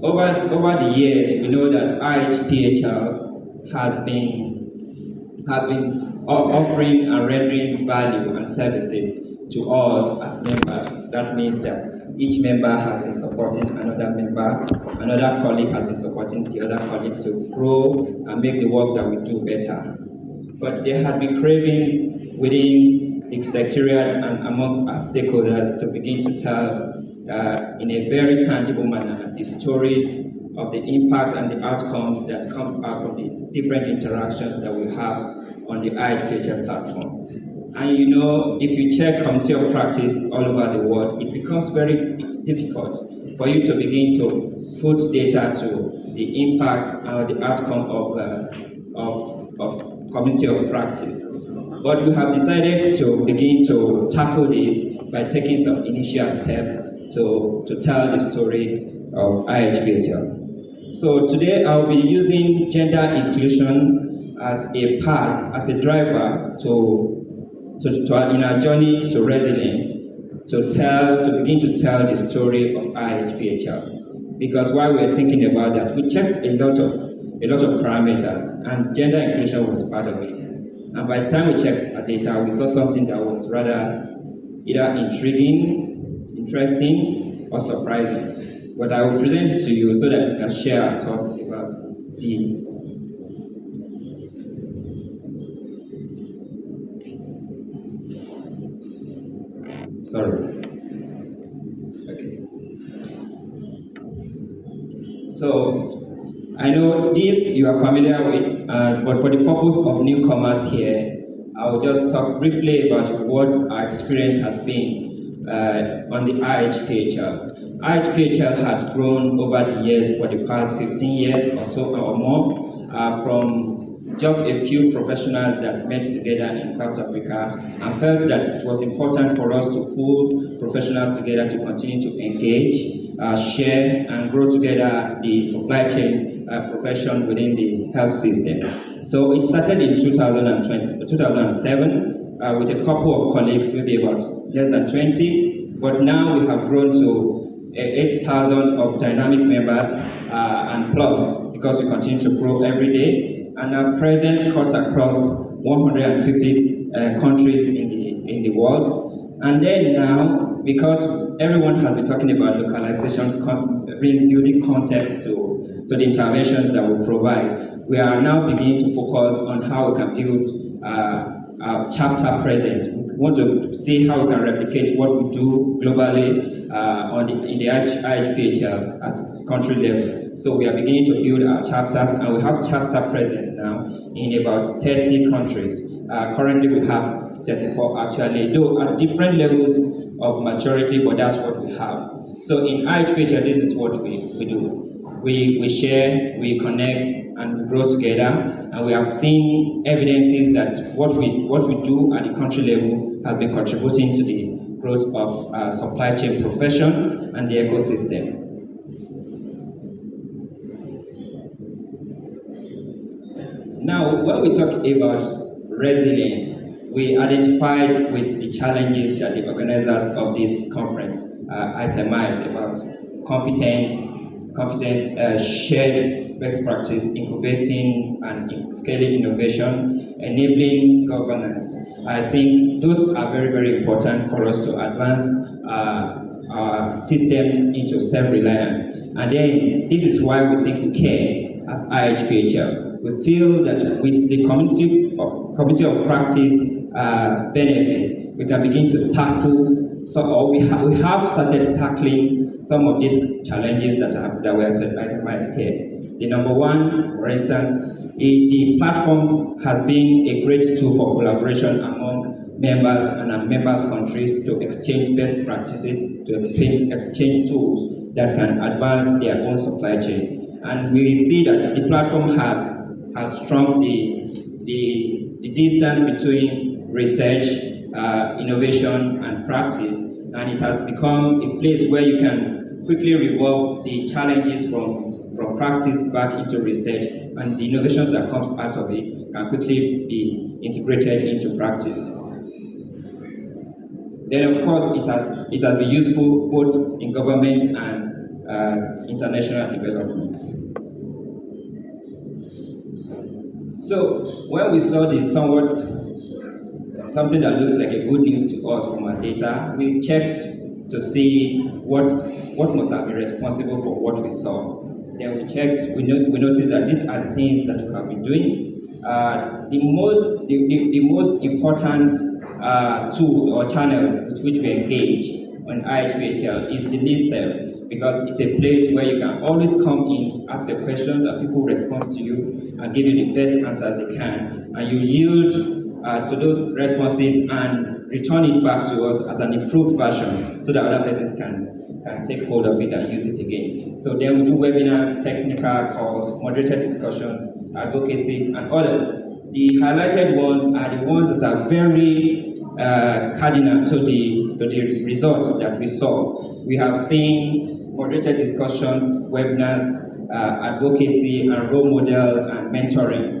over the years, we know that IAPHL has been offering and rendering value and services to us as members. That means that each member has been supporting another member, another colleague has been supporting the other colleague to grow and make the work that we do better. But there have been cravings within the secretariat and amongst our stakeholders to begin to tell in a very tangible manner the stories of the impact and the outcomes that comes out from the different interactions that we have on the IAPHL platform. And you know, if you check community of practice all over the world, it becomes very difficult for you to begin to put data to the impact or the outcome of community of practice. But we have decided to begin to tackle this by taking some initial steps to tell the story of IAPHL. So today I'll be using gender inclusion as a part, as a driver in our journey to resilience, to begin to tell the story of IAPHL. Because while we were thinking about that, we checked a lot of parameters, and gender inclusion was part of it. And by the time we checked our data, we saw something that was rather either intriguing, interesting, or surprising. But I will present it to you so that we can share our thoughts about the So, I know this you are familiar with, but for the purpose of newcomers here, I will just talk briefly about what our experience has been on the IAPHL. IAPHL has grown over the years for the past 15 years or so or more, from just a few professionals that met together in South Africa and felt that it was important for us to pull professionals together to continue to engage, share, and grow together the supply chain profession within the health system. So it started in 2007 with a couple of colleagues, maybe about less than 20, but now we have grown to 8,000 of dynamic members and plus, because we continue to grow every day. And our presence cuts across 150 countries in the world. And then now, because everyone has been talking about localization, building context to the interventions that we provide, we are now beginning to focus on how we can build our chapter presence. We want to see how we can replicate what we do globally in the IAPHL at country level. So we are beginning to build our chapters, and we have chapter presence now in about 30 countries. Currently we have 34 actually, though at different levels of maturity, but that's what we have. So in IAPHL, this is what we do. We share, we connect, and we grow together. And we have seen evidences that what we do at the country level has been contributing to the growth of supply chain profession and the ecosystem. Now, when we talk about resilience, we identified with the challenges that the organizers of this conference itemized about competence, shared best practice, incubating and scaling innovation, enabling governance. I think those are very, very important for us to advance our system into self-reliance. And then this is why we think we care as IAPHL. We feel that with the community of practice benefit, we can begin to tackle, or we have started tackling some of these challenges that were itemized here. The number one, for instance, the platform has been a great tool for collaboration among members and members' countries to exchange best practices, to exchange tools that can advance their own supply chain. And we see that the platform has shrunk the distance between research, innovation, and practice, and it has become a place where you can quickly revolve the challenges from practice back into research, and the innovations that comes out of it can quickly be integrated into practice. Then, of course, it has been useful both in government international development. So when we saw this something that looks like a good news to us from our data, we checked to see what must have been responsible for what we saw. Then we checked, we noticed that these are the things that we have been doing. The most important tool or channel with which we engage on IAPHL is the Listserv, because it's a place where you can always come in, ask your questions, and people respond to you and give you the best answers they can. And you yield to those responses and return it back to us as an improved version so that other persons can take hold of it and use it again. So then we do webinars, technical calls, moderated discussions, advocacy, and others. The highlighted ones are the ones that are very cardinal to the results that we saw. We have seen moderated discussions, webinars, advocacy, and role model and mentoring,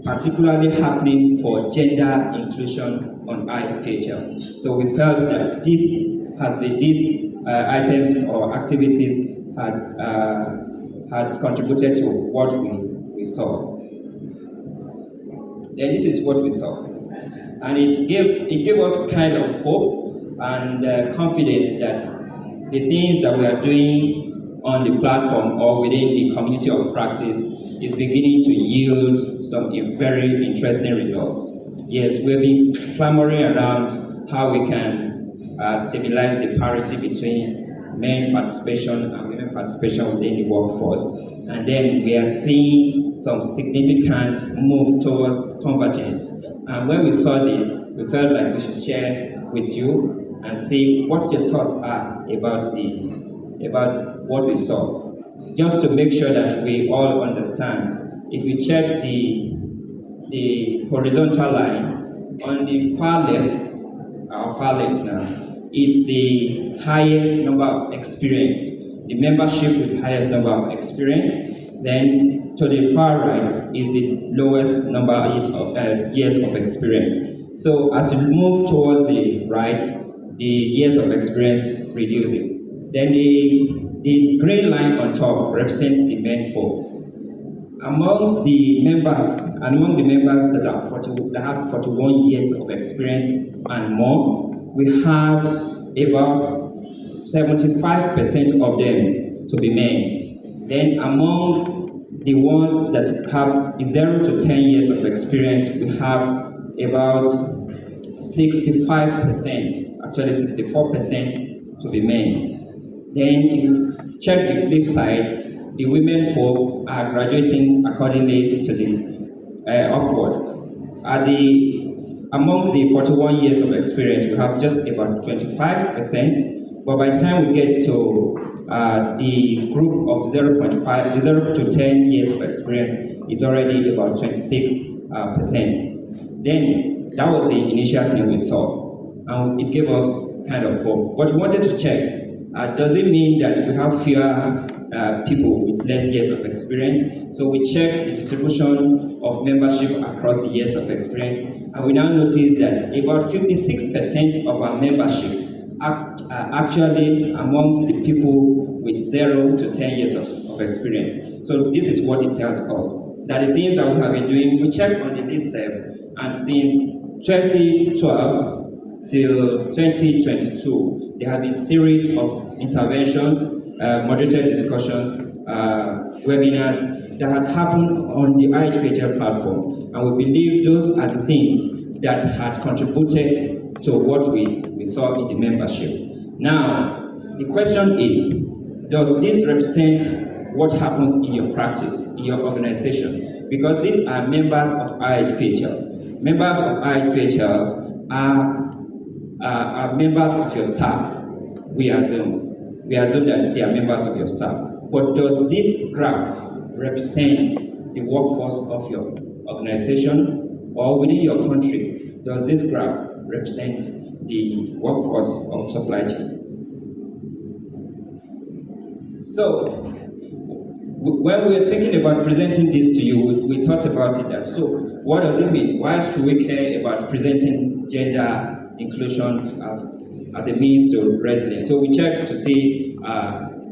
particularly happening for gender inclusion on IAPHL. So we felt that these items or activities had contributed to what we saw. Then this is what we saw. And it gave us kind of hope and confidence that the things that we are doing on the platform or within the community of practice is beginning to yield some very interesting results. Yes, we've been clamoring around how we can stabilize the parity between men participation and women participation within the workforce. And then we are seeing some significant move towards convergence. And when we saw this, we felt like we should share with you and see what your thoughts are about what we saw. Just to make sure that we all understand, if we check the horizontal line on the far left now, it's the highest number of experience, the membership with the highest number of experience. Then to the far right is the lowest number of years of experience. So as you move towards the right, the years of experience reduces. Then the green line on top represents the men folks. Among the members that have 41 years of experience and more, we have about 75% of them to be men. Then among the ones that have 0 to 10 years of experience, we have about 65%, actually 64% to be men. Then if you check the flip side, the women folks are graduating accordingly to the upward. Amongst the 41 years of experience, we have just about 25%, but by the time we get to the group of 0 to 10 years of experience, it's already about 26%. Then that was the initial thing we saw, and it gave us kind of hope. But we wanted to check, does it mean that we have fewer people with less years of experience? So we checked the distribution of membership across the years of experience, and we now noticed that about 56% of our membership are actually amongst the people with 0 to 10 years of experience. So this is what it tells us, that the things that we have been doing, we checked on the Listserv, and since 2012 till 2022, there have been a series of interventions, moderated discussions, webinars that had happened on the IAPHL platform, and we believe those are the things that had contributed to what we saw in the membership. Now, the question is, does this represent what happens in your practice, in your organization? Because these are members of IAPHL. Members of IAPHL are members of your staff, we assume. We assume that they are members of your staff. But does this graph represent the workforce of your organization or within your country? Does this graph represent the workforce of supply chain? So, when we were thinking about presenting this to you, we thought about it that, so what does it mean? Why should we care about presenting gender inclusion as a means to resilience? So we checked to see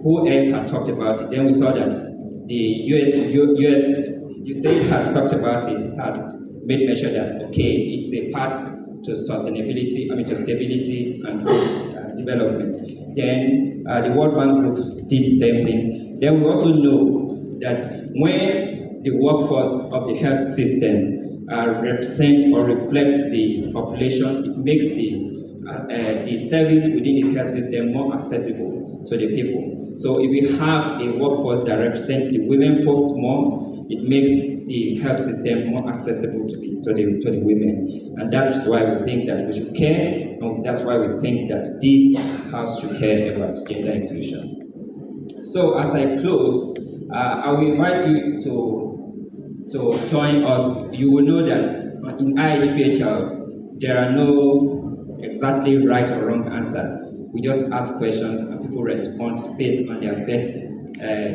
who else had talked about it? Then we saw that the USAID had talked about it, had made mention that, okay, it's a path to sustainability, to stability and growth development. Then the World Bank Group did the same thing. Then we also know that when the workforce of the health system represents or reflects the population, it makes the service within the health system more accessible to the people. So if we have a workforce that represents the women folks more, it makes the health system more accessible to the women. And that's why we think that we should care, and that's why we think that this house should care about gender inclusion. So as I close, I will invite you to join us. You will know that in IAPHL, there are no exactly right or wrong answers. We just ask questions and people respond based on their best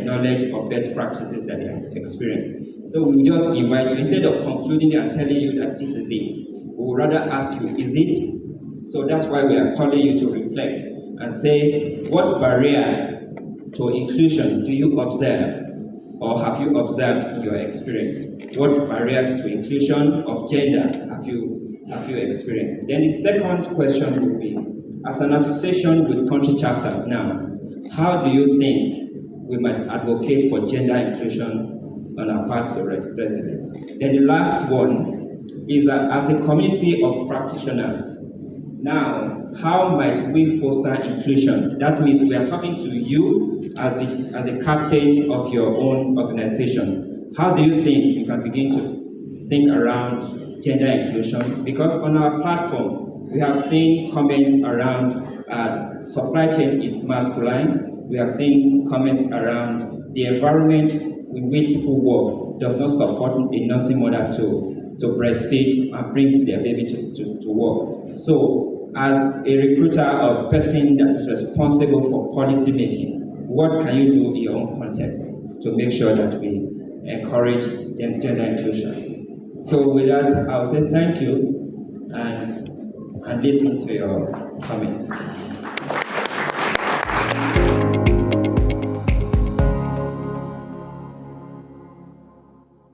knowledge or best practices that they have experienced. So we just invite you, instead of concluding and telling you that this is it, we would rather ask you, is it? So that's why we are calling you to reflect and say, what barriers to inclusion do you observe or have you observed in your experience? What barriers to inclusion of gender have you experienced? Then the second question would be, as an association with country chapters now, how do you think we might advocate for gender inclusion on our path to residence? Then the last one is that as a community of practitioners, now, how might we foster inclusion? That means we are talking to you as the captain of your own organization. How do you think you can begin to think around gender inclusion? Because on our platform, we have seen comments around supply chain is masculine. We have seen comments around the environment in which people work does not support a nursing mother to breastfeed and bring their baby to work. So, as a recruiter or person that is responsible for policy making, what can you do in your own context to make sure that we encourage gender inclusion? So with that, I'll say thank you and listen to your comments.